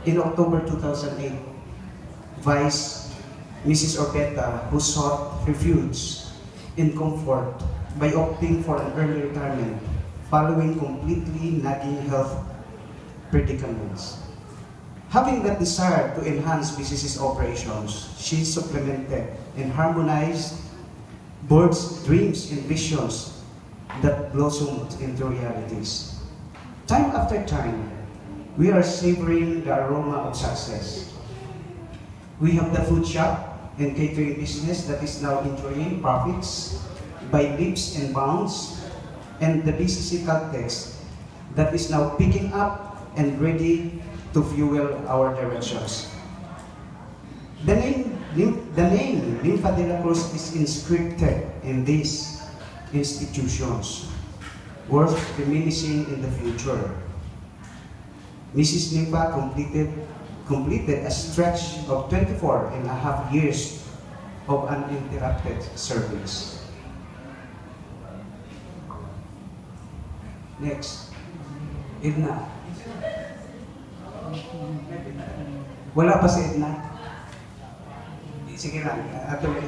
In October 2008, Vice Mrs. Orbeta, who sought refuge in comfort by opting for an early retirement following completely nagging health predicaments. Having that desire to enhance business operations, she supplemented and harmonized board's dreams and visions that blossomed into realities. Time after time, we are savoring the aroma of success. We have the food shop and catering business that is now enjoying profits by leaps and bounds, and the BCC Caltex that is now picking up and ready to fuel our directions. The name Lympha de la Cruz is inscripted in these institutions, worth diminishing in the future. Mrs. Lympha completed a stretch of 24.5 years of uninterrupted service. Next, Edna. Wala pa si Edna? Sige lang, atuloy.